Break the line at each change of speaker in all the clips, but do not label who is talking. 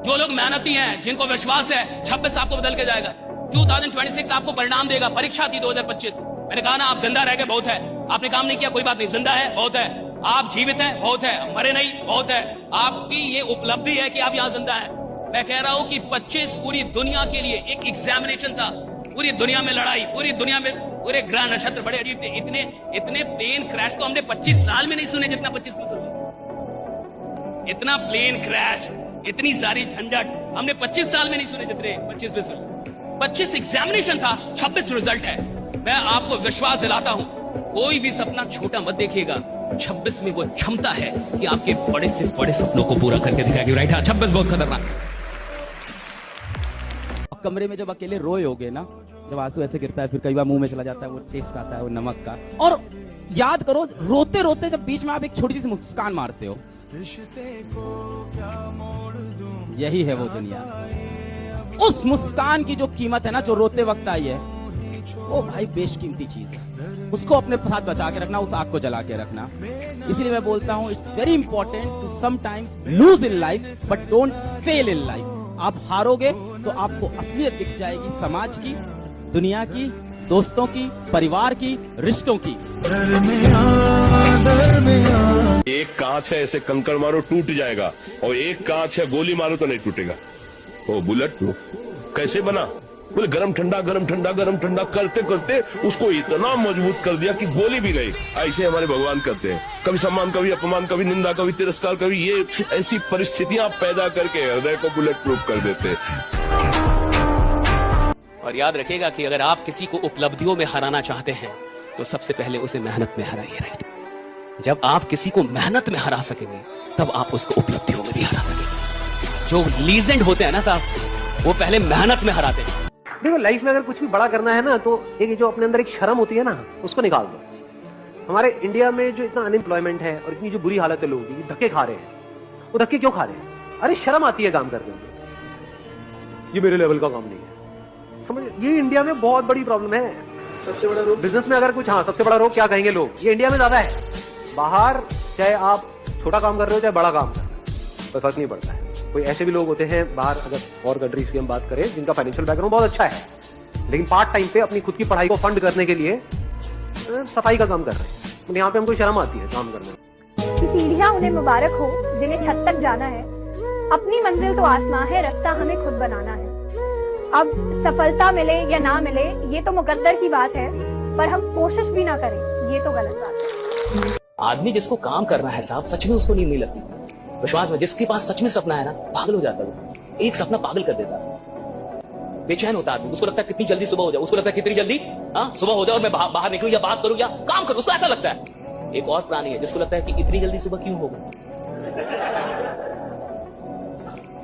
जो लोग मेहनती हैं, जिनको विश्वास है 26 आपको बदल के जाएगा, 2026 आपको परिणाम देगा। परीक्षा थी 2025, मैंने कहा ना आप जिंदा रह गए बहुत है, आपने काम नहीं किया कोई बात नहीं, जिंदा है बहुत है, आप जीवित हैं बहुत है, मरे नहीं बहुत है, आपकी ये उपलब्धि है कि आप यहां जिंदा हैं। मैं कह रहा हूं कि 25 पूरी दुनिया के लिए एक एग्जामिनेशन था, पूरी दुनिया में लड़ाई, पूरी दुनिया में पूरे ग्रह नक्षत्र बड़े अजीब थे, इतने प्लेन क्रैश तो हमने 25 साल में नहीं सुने जितना 25 में सुने। इतना प्लेन क्रैश, इतनी सारी झंझट हमने 25 साल में नहीं सुने जितने 25 में सुने। 25 एग्जामिनेशन था, 26 रिजल्ट है। मैं आपको विश्वास दिलाता हूं, कोई भी सपना छोटा मत देखिएगा, 26 में वो क्षमता है कि आपके बड़े से बड़े सपनों को पूरा करके दिखाएगी। राइट, हाँ 26 बहुत खतरनाक।
कमरे में जब अकेले रोए होगे ना, जब आंसू ऐसे गिरता है, फिर कई बार मुंह में चला जाता है, वो टेस्ट आता है वो नमक का, और याद करो रोते रोते जब बीच में आप एक छोटी सी मुस्कान मारते हो, यही है वो दुनिया। उस मुस्कान की जो कीमत है ना, जो रोते वक्त आई है, वो भाई बेशकीमती चीज है। उसको अपने साथ बचा के रखना, उस आग को जला के रखना। इसीलिए मैं बोलता हूं, it's very important to sometimes lose in life but don't fail in life. आप हारोगे तो आपको असलियत दिख जाएगी, समाज की, दुनिया की, दोस्तों की, परिवार की, रिश्तों की।
एक कांच है, ऐसे कंकड़ मारो टूट जाएगा, और एक कांच है गोली मारो तो नहीं टूटेगा। वो बुलेट प्रूफ कैसे बना? बोले गरम ठंडा गरम ठंडा गरम ठंडा करते करते उसको इतना मजबूत कर दिया कि गोली भी नहीं। ऐसे हमारे भगवान करते हैं, कभी सम्मान, कभी अपमान, कभी निंदा, कभी तिरस्कार, कभी ये ऐसी परिस्थितियां पैदा करके हृदय को बुलेट प्रूफ कर देते हैं।
और याद रखिएगा कि अगर आप किसी को उपलब्धियों में हराना चाहते हैं तो सबसे पहले उसे मेहनत में हराइए। राइट, जब आप किसी को मेहनत में हरा सकेंगे तब आप उसको उपलब्धियों में भी हरा सकेंगे। जो लीजेंड होते हैं ना साहब, वो पहले मेहनत में हराते हैं।
देखो लाइफ में अगर कुछ भी बड़ा करना है ना, तो एक जो अपने अंदर एक शर्म होती है ना, उसको निकाल दो। हमारे इंडिया में जो इतना अनएम्प्लॉयमेंट है और इतनी जो बुरी हालत है लोगों की, धक्के खा रहे हैं, वो धक्के क्यों खा रहे हैं? अरे शर्म आती है काम करने में, ये मेरे लेवल का काम नहीं है, समझ? ये इंडिया में बहुत बड़ी प्रॉब्लम है। सबसे बड़ा रोग बिजनेस में अगर कुछ, हाँ सबसे बड़ा रोग क्या कहेंगे लोग, ये इंडिया में ज्यादा है। बाहर चाहे आप छोटा काम कर रहे हो चाहे बड़ा काम कर रहे हो, कोई फर्क नहीं पड़ता है। कोई ऐसे भी लोग होते हैं बाहर, अगर और कंट्रीज की हम बात करें, जिनका फाइनेंशियल बैकग्राउंड बहुत अच्छा है, लेकिन पार्ट टाइम पे अपनी खुद की पढ़ाई को फंड करने के लिए सफाई का काम कर रहे हैं। तो यहाँ पे हमको शर्म आती है काम करने में।
सीढ़ियां उन्हें मुबारक हो जिन्हें छत तक जाना है, अपनी मंजिल तो आसमां है, रास्ता हमें खुद बनाना है। अब सफलता मिले या ना मिले ये तो मुकद्दर की बात है, पर हम कोशिश भी ना करें ये तो गलत बात है।
आदमी जिसको काम करना है साहब, सच में उसको नींद नहीं लगती। विश्वास में, जिसके पास सच में सपना है ना, पागल हो जाता है। एक सपना पागल कर देता है, बेचैन होता है। उसको लगता है कितनी जल्दी सुबह हो जाए, उसको लगता है कितनी जल्दी सुबह हो जाए और मैं बाहर निकलूं या बात करूं या काम करूं, उसको ऐसा लगता है। एक और प्राणी है जिसको लगता है कि इतनी जल्दी सुबह क्यों होगा।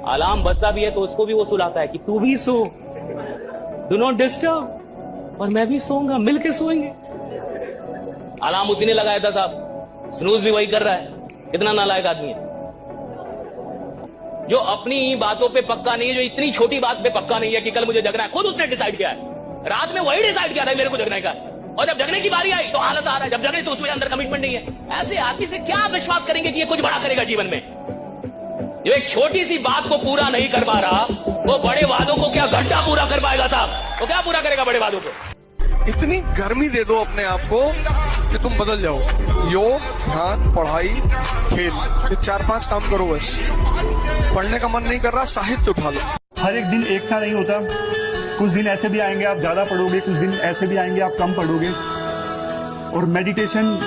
अलार्म बजता भी है तो उसको भी वो सुलाता है कि तू भी सो, डू नॉट डिस्टर्ब, और मैं भी सोऊंगा, मिलके सोएंगे। अलार्म उसी ने लगाया था साहब, स्नूज भी वही कर रहा है। कितना नालायक आदमी है जो अपनी बातों पे पक्का नहीं है, जो इतनी छोटी बात पे पक्का नहीं है कि कल मुझे जगना है। खुद उसने डिसाइड किया है, रात में वही डिसाइड किया था मेरे को जगने का, और जब जगने की बारी आई तो आलस आ रहा है, जब जगने तो उसमें अंदर कमिटमेंट नहीं है। ऐसे आदमी से क्या विश्वास करेंगे कि ये कुछ बड़ा करेगा जीवन में? जो एक छोटी सी बात को पूरा नहीं कर पा रहा, वो बड़े वादों को क्या घंटा पूरा कर पाएगा साहब? वो क्या पूरा करेगा बड़े वादों को?
इतनी गर्मी दे दो अपने आप को कि तुम बदल जाओ। योग, ध्यान, पढ़ाई, खेल, ये 4-5 काम करो बस। पढ़ने का मन नहीं कर रहा, साहित्य उठा लो।
हर एक दिन एक सा नहीं होता, कुछ दिन ऐसे भी आएंगे आप ज्यादा पढ़ोगे, कुछ दिन ऐसे भी आएंगे आप कम पढ़ोगे। और मेडिटेशन,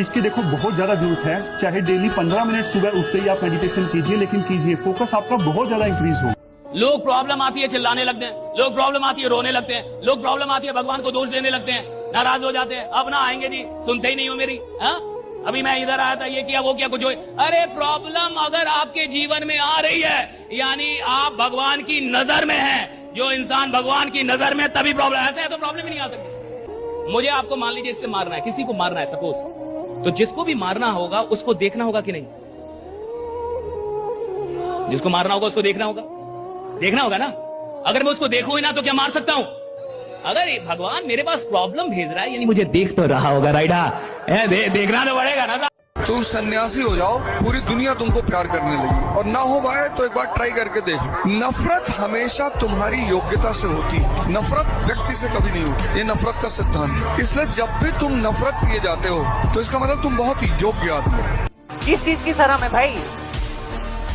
इसकी देखो बहुत ज्यादा जरूरत है। चाहे डेली 15 मिनट सुबह उठते ही आप मेडिटेशन कीजिए, लेकिन कीजिए, फोकस आपका बहुत ज्यादा इंक्रीज हो।
लोग प्रॉब्लम आती है चिल्लाने लगते हैं, लोग प्रॉब्लम आती है रोने लगते हैं, लोग प्रॉब्लम आती है भगवान को दोष देने लगते हैं, नाराज हो जाते हैं। अब ना आएंगे जी, सुनते ही नहीं हो मेरी। अभी मैं इधर आया था, ये किया वो किया, कुछ हो। अरे प्रॉब्लम अगर आपके जीवन में आ रही है, यानी आप भगवान की नजर में हैं। जो इंसान भगवान की नजर में, तभी प्रॉब्लम। ऐसे है तो प्रॉब्लम ही नहीं आ सकती। मुझे आपको मान लीजिए इससे मारना है, किसी को मारना है सपोज, तो जिसको भी मारना होगा उसको देखना होगा कि नहीं? जिसको मारना होगा उसको देखना होगा, देखना होगा ना। अगर मैं उसको देखूं ही ना तो क्या मार सकता हूं? अगर भगवान मेरे पास प्रॉब्लम भेज रहा है, यानी मुझे देख तो रहा होगा। राइट, देखना तो पड़ेगा ना।
तुम सन्यासी हो जाओ, पूरी दुनिया तुमको प्यार करने लगी। और ना हो पाए तो एक बार ट्राई करके देख। नफरत हमेशा तुम्हारी योग्यता से होती है, नफरत व्यक्ति से कभी नहीं होती। ये नफरत का सिद्धांत है। इसलिए जब भी तुम नफरत किए जाते हो तो इसका मतलब तुम बहुत ही योग्य आदमी हो।
किस चीज की शर्म है भाई?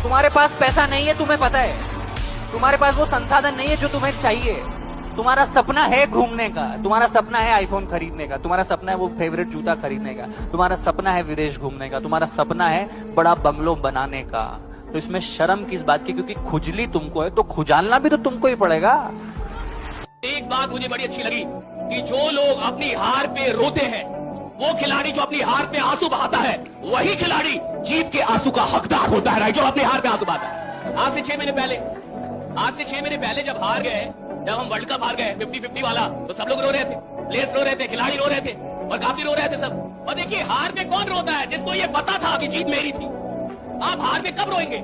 तुम्हारे पास पैसा नहीं है, तुम्हें पता है। तुम्हारे पास वो संसाधन नहीं है जो तुम्हें चाहिए। तुम्हारा सपना है घूमने का, तुम्हारा सपना है आईफोन खरीदने का, तुम्हारा सपना है वो फेवरेट जूता खरीदने का, तुम्हारा सपना है विदेश घूमने का, तुम्हारा सपना है बड़ा बंगलो बनाने का। तो इसमें शर्म किस बात की? क्योंकि खुजली तुमको है तो खुजालना भी तो तुमको ही पड़ेगा।
एक बात मुझे बड़ी अच्छी लगी कि जो लोग अपनी हार पे रोते हैं, वो खिलाड़ी जो अपनी हार पे आंसू बहाता है, वही खिलाड़ी जीत के आंसू का हकदार होता है, जो अपनी हार पे आंसू बहाता है। आज से 6 महीने पहले जब हार गए, जब हम वर्ल्ड कप हार गए 50-50 वाला, तो सब लोग रो रहे थे, प्लेयर्स रो रहे थे, खिलाड़ी रो रहे थे और काफी रो रहे थे सब। और देखिए हार पे कौन रोता है? जिसको ये पता था कि जीत मेरी थी। आप हार पे कब रोएंगे?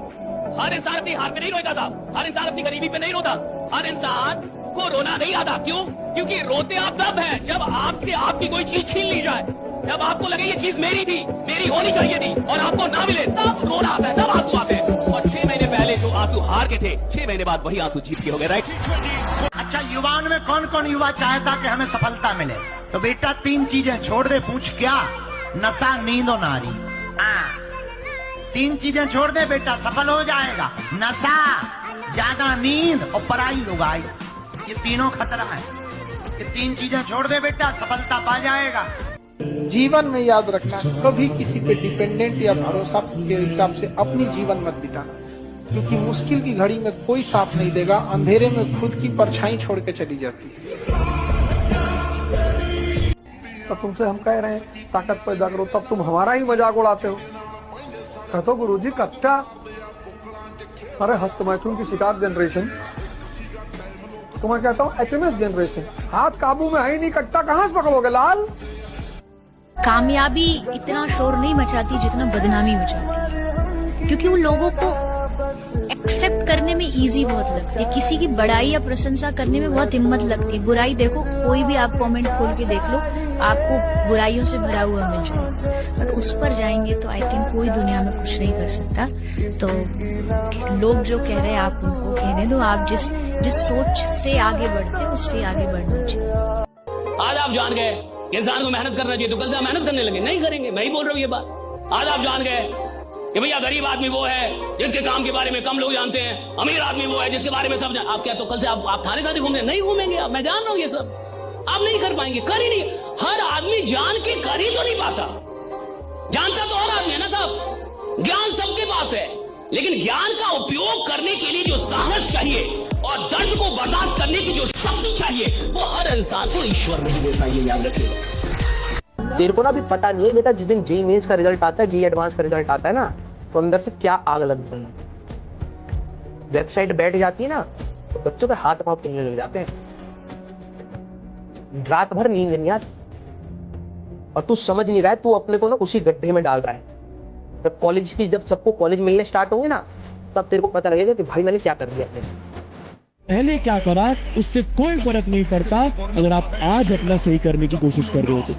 हर इंसान अपनी हार पे नहीं रोता था, हर इंसान अपनी गरीबी पे नहीं रोता, हर इंसान को रोना नहीं आता। क्यों? क्योंकि रोते आप तब है जब आपसे आपकी कोई चीज छीन ली जाए, जब आपको लगे ये चीज मेरी थी, मेरी होनी चाहिए थी और आपको ना मिले, तब रोना आता है, तब आंसू आते हैं। और 6 महीने पहले जो आंसू हार के थे, 6 महीने बाद वही आंसू जीत के हो गए। राइट?
अच्छा, युवाओं में कौन कौन युवा चाहता कि हमें सफलता मिले? तो बेटा 3 चीजें छोड़ दे। पूछ क्या? नशा, नींद और नारी। 3 चीजें छोड़ दे बेटा, सफल हो जाएगा। नशा, ज्यादा नींद और पराई लुगाई, ये तीनों खतरा है। ये 3 चीजें छोड़ दे बेटा, सफलता पा जाएगा।
जीवन में याद रखना, कभी किसी पे डिपेंडेंट या भरोसा के हिसाब से अपनी जीवन मत बिताना, क्योंकि मुश्किल की घड़ी में कोई साथ नहीं देगा, अंधेरे में खुद की परछाई छोड़ के चली जाती है।
तब तुमसे हम कह रहे हैं ताकत पैदा करो, तब तुम हमारा ही मजाक उड़ाते हो। कहते हो गुरुजी कट्टा, अरे हस्तमैथुन की शिकार जनरेशन, तो मैं कहता हूँ HMS जनरेशन। हाथ काबू में है ही नहीं, कट्टा कहाँ से पकड़ोगे लाल?
कामयाबी इतना शोर नहीं मचाती जितना बदनामी मचाती है, क्योंकि उन लोगों को एक्सेप्ट करने में इजी बहुत लगती है, किसी की बड़ाई या प्रशंसा करने में बहुत हिम्मत लगती है। बुराई देखो, कोई भी आप कमेंट खोल के देख लो, आपको बुराइयों से भरा हुआ मिल जाएगा, बट उस पर जाएंगे तो आई थिंक कोई दुनिया में कुछ नहीं कर सकता। तो लोग जो कह रहे हैं आप उनको कहने दो, आप जिस सोच से आगे बढ़ते हो उससे आगे बढ़ना चाहिए।
आज आप जान गए इंसान को मेहनत करना चाहिए, तो कल से आप मेहनत करने लगे? नहीं करेंगे। मैं ही बोल रहा हूँ ये बात। आज आप जान गए कि भैया गरीब आदमी वो है जिसके काम के बारे में कम लोग जानते हैं, अमीर आदमी वो है जिसके बारे में सब आप क्या, तो कल से आप थाने घूमने नहीं घूमेंगे। आप, मैं जान रहा हूँ ये सब आप नहीं कर पाएंगे, कर ही नहीं। हर आदमी जान के कर ही तो नहीं पाता। जानता तो हर आदमी है ना साहब। ज्ञान सबके पास है, लेकिन ज्ञान का उपयोग करने के लिए जो साहस चाहिए और दर्द को बर्दाश्त करने की जो शक्ति चाहिए, वो हर इंसान को ईश्वर नहीं देता, ये याद रखिएगा।
तेरे को ना भी पता नहीं है बेटा, जिस दिन जेईई मेंस का रिजल्ट आता है, जेईई एडवांस का रिजल्ट आता है ना, तो अंदर से क्या आग लगती है। वेबसाइट बैठ जाती है ना, तो बच्चों के हाथ पांव पिघलने लग जाते हैं, रात भर नींद नहीं आती, और तू समझ नहीं रहा है, तू अपने को ना उसी गड्ढे में डाल रहा है। जब कॉलेज की, जब सबको कॉलेज मिलने स्टार्ट होंगे ना, तब तेरे को पता लगेगा कि भाई मैंने क्या कर दिया अपने।
पहले क्या करा उससे कोई फर्क नहीं पड़ता, अगर आप आज अपना सही करने की कोशिश कर रहे हो तो।